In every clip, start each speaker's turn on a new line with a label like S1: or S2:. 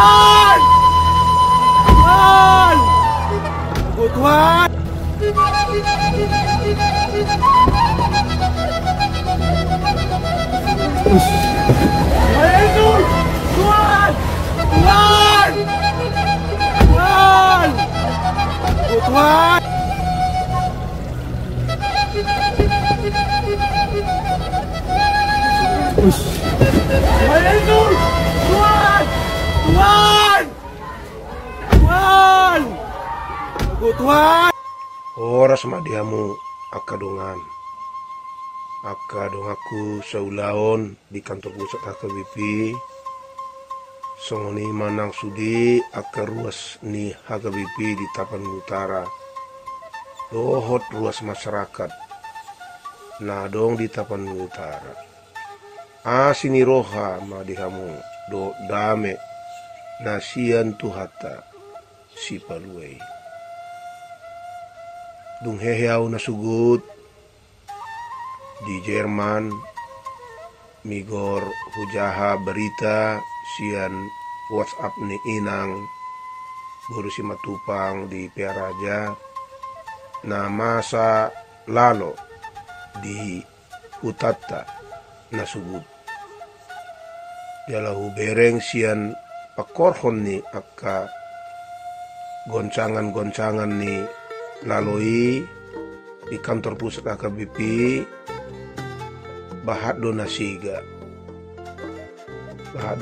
S1: Tuhan! Tuhan! Oh Tuhan! Yesus! Tuhan! Tuhan! Tuhan! Oh Tuhan! Yesus! Tuhan! Tuhan! Tuhan! Oh Tuhan!
S2: Oras madiamu akadongan. Akadong aku saulaon di kantor pusat HKBP. Songoni manang sudi ruas ni HKBP di Tapan Utara. Dohot ruas masyarakat. Nadong di Tapan Utara. Asini roha madihamu do dame nasian tuhata si paluei. Dung heheau nasugut di Jerman migor hujaha berita sian WhatsApp ni inang baru si matupang di Piaraja na masa lalo di hutata nasugut jalahu bereng sian pakorhon ni akka goncangan ni laloi di kantor pusat HKBP Bahado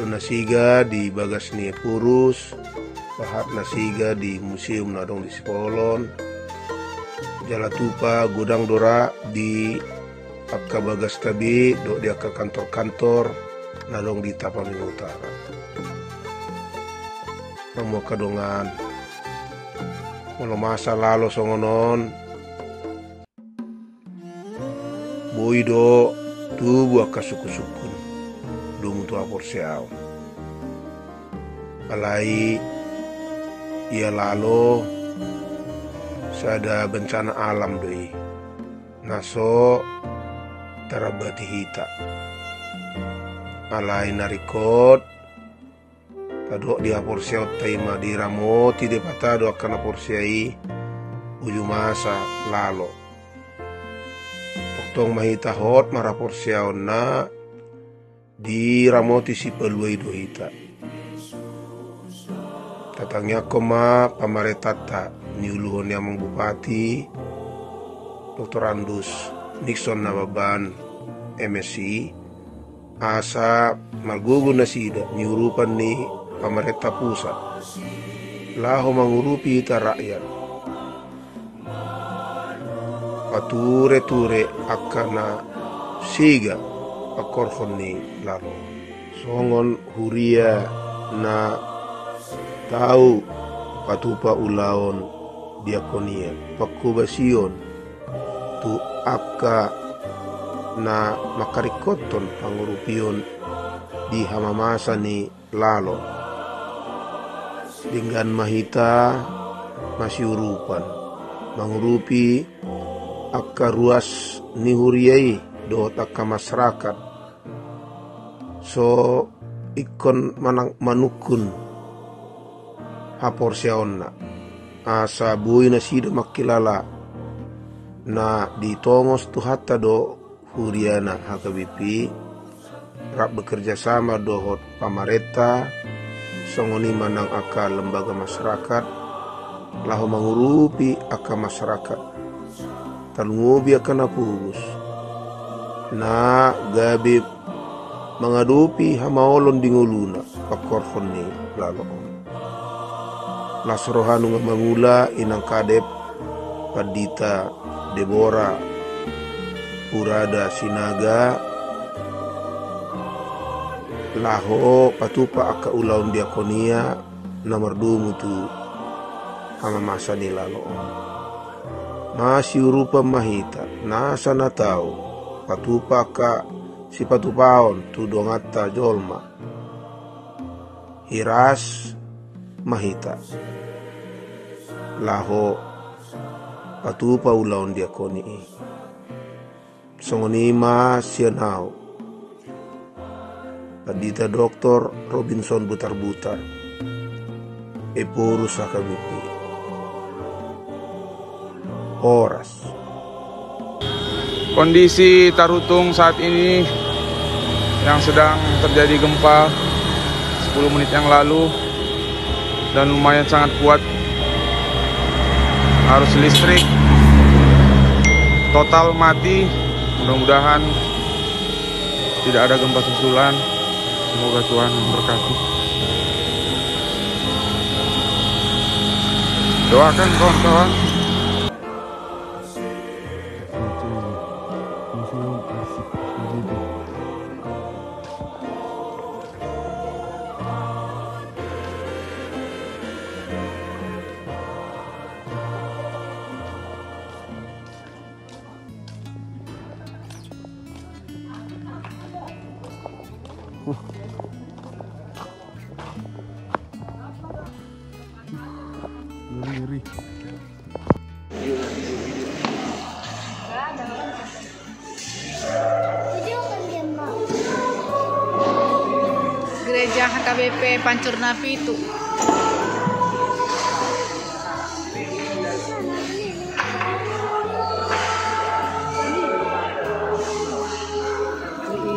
S2: nasiga di bagas ni purus, bahat nasiga di museum nadong di Sipolon, Jalatupa gudang dora di akka bagas tabi do di akka kantor-kantor nadong di Tapanuli Utara. Namo kadongan masa lalo songonon boido tubuh akka suku-sukun dung tua porsiao alai ia lalo sada bencana alam doi naso tarabati hita alai narikot tado dia porsiao taima di ramoti de patado akana porsiai uju masa lalo tong mahita hot marapor siaw na di ramoti si peluai dohita tatangnya koma pamaretata niuluhon yang bupati Dr. Andus Nixon Nababan MSc asa malgugu nasida niurupan ni pamareta pusat laho mangurupi ita rakyat pature-ture akana siga pakorhon ni lalo songon huria na tahu patupa ulaon diakonia pakubasion tu akka na makarikoton pangurupion di hamamasa ni lalo dengan mahita masih urupan mangurupi akka ruas ni huriai do taka masyarakat so ikon manukun hapor siaonna asa bui na sida makilala na ditongos tu hatta do huriana HKBP rap bekerja sama dohot pamareta songoni manang akka lembaga masyarakat lahu mangurupi akka masyarakat talungubi akan apubus na gabi mengadupi hamaolon dinguluna pakorhon ni laloon lasrohanu mangula inang kadep padita Debora Purada Sinaga laho patupa akka ulaun diakonia nomor 2 mutu hama masa ni laloon masih rupa mahita nasa na tau patupa ka si patupaon tu dongata jolma hiras mahita laho patupa ulaon diakoni songonima sianau padita Dr. Robinson Butar-Butar Eporus AKBP Oras.
S3: Kondisi Tarutung saat ini yang sedang terjadi gempa 10 menit yang lalu dan lumayan sangat kuat. Arus listrik total mati. Mudah-mudahan tidak ada gempa susulan. Semoga Tuhan memberkati. Doakan kawan-kawan. Ngeri.
S4: Gereja HKBP Pancurnapi itu.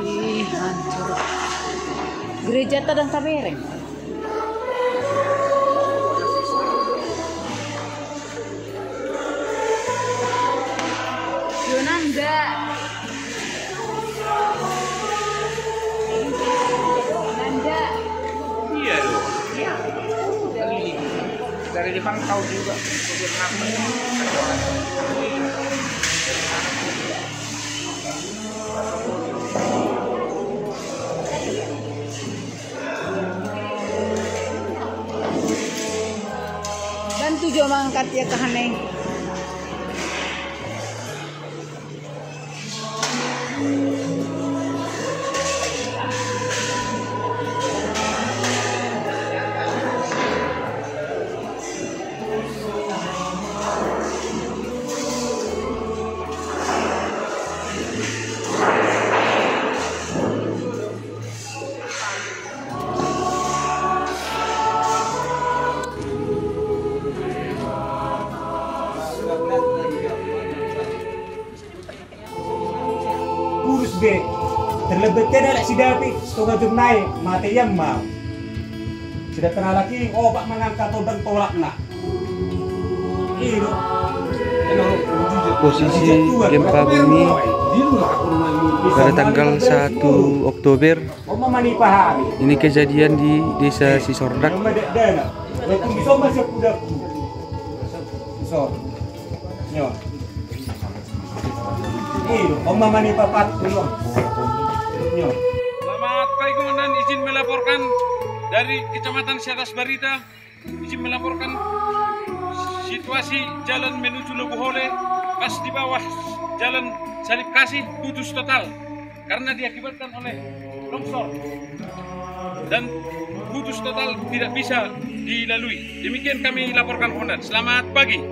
S4: Ih, hancur. Gereja Tadang Tabereng. Yonanda.
S5: Iya loh. Iya. Dari dipantau juga.
S4: Bantu jo mangkat ya ke Haneng.
S6: Urus be terlebih tidak si Dapi setengah jurnai mati yang mau sudah kenal lagi obat mengangkat dan tolak nak itu
S7: posisi gempa bumi pada tanggal 1 Oktober. Ini kejadian di Desa Sisordak.
S5: Selamat pagi Komandan, izin melaporkan dari Kecamatan Siatas Barita. Izin melaporkan situasi jalan menuju Lebuhole pas di bawah jalan Salib Kasih putus total karena diakibatkan oleh longsor dan putus total tidak bisa dilalui. Demikian kami laporkan Komandan. Selamat pagi.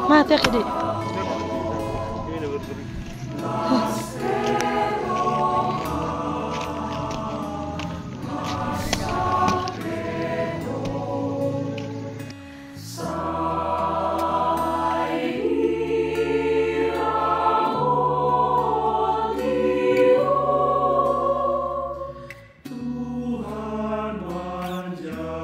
S4: Mati aku deh.
S8: Tuhan menjaga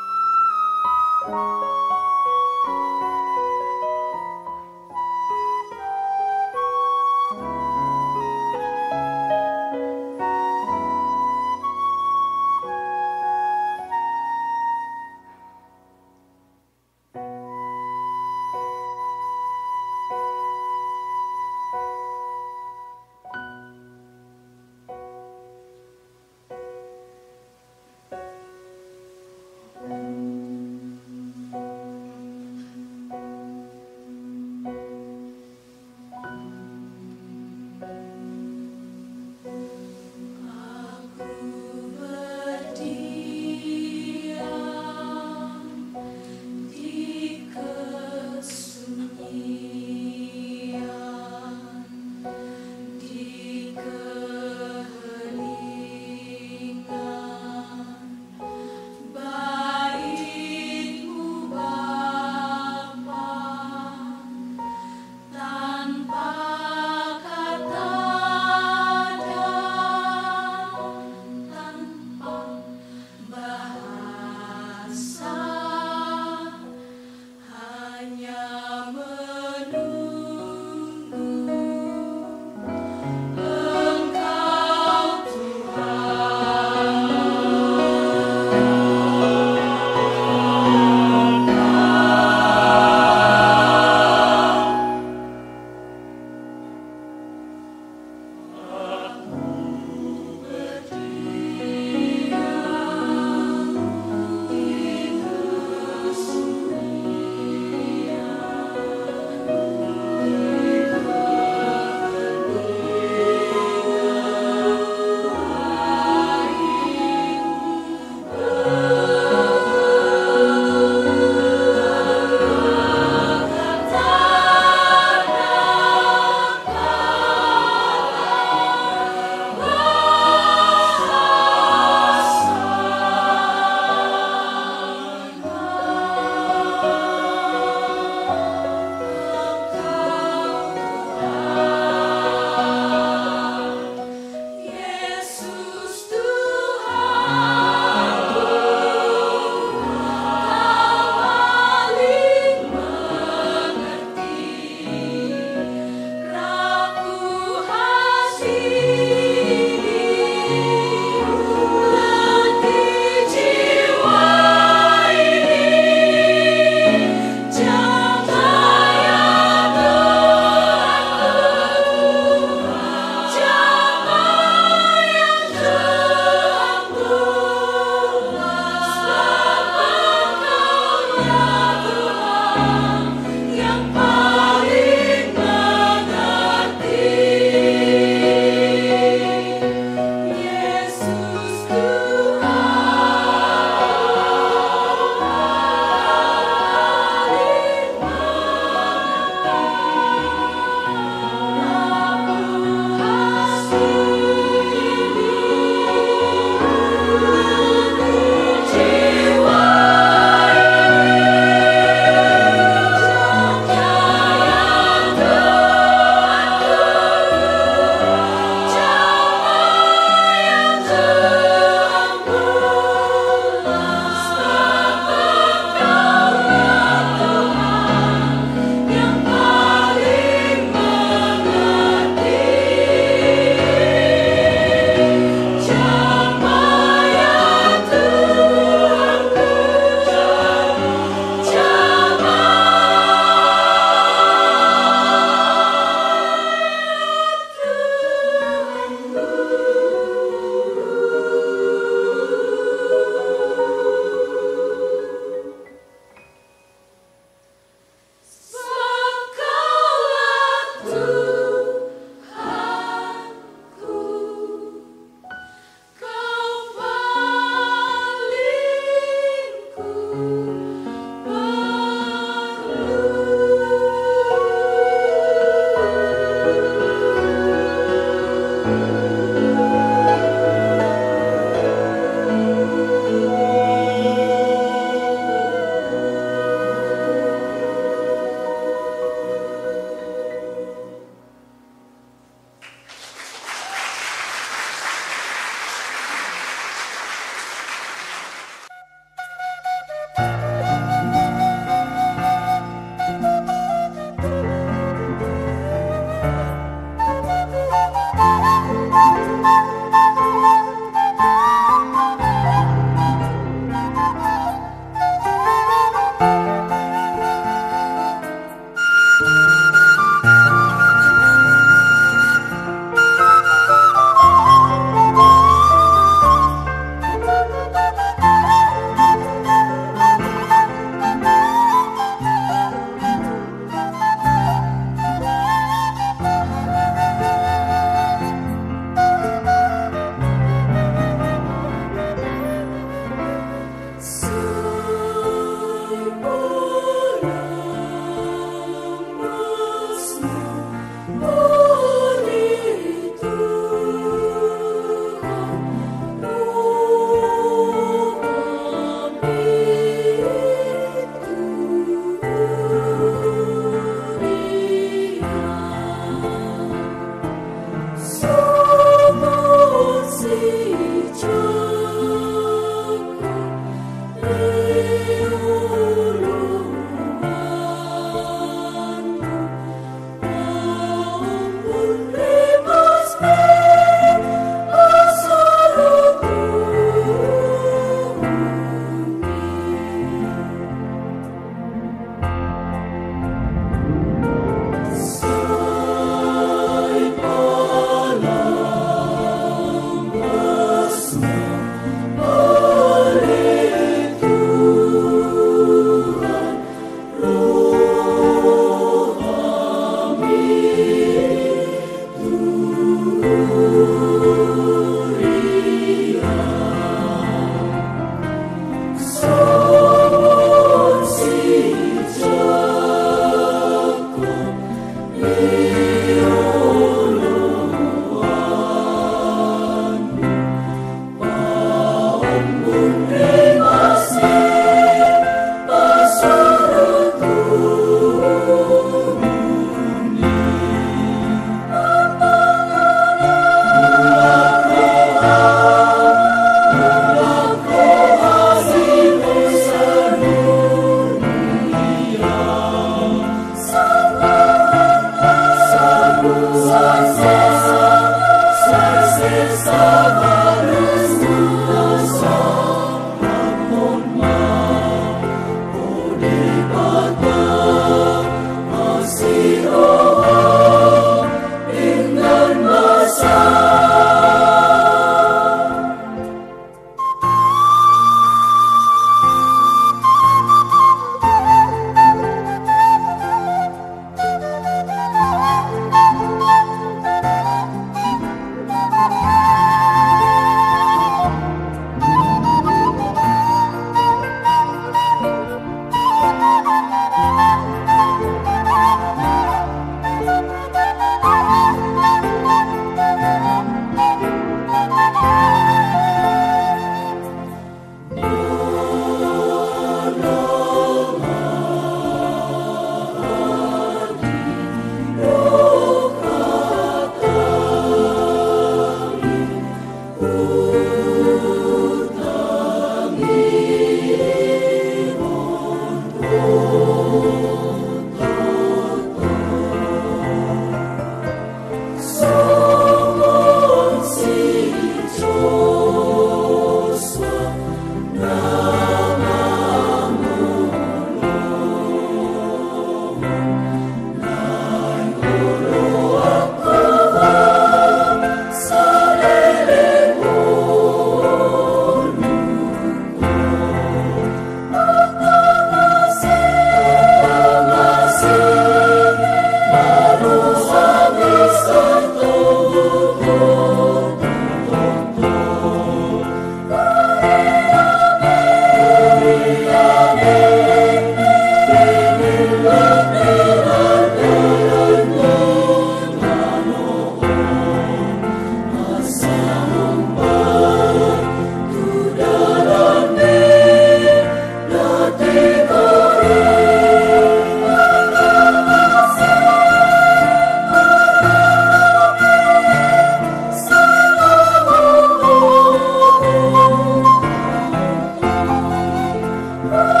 S8: Oh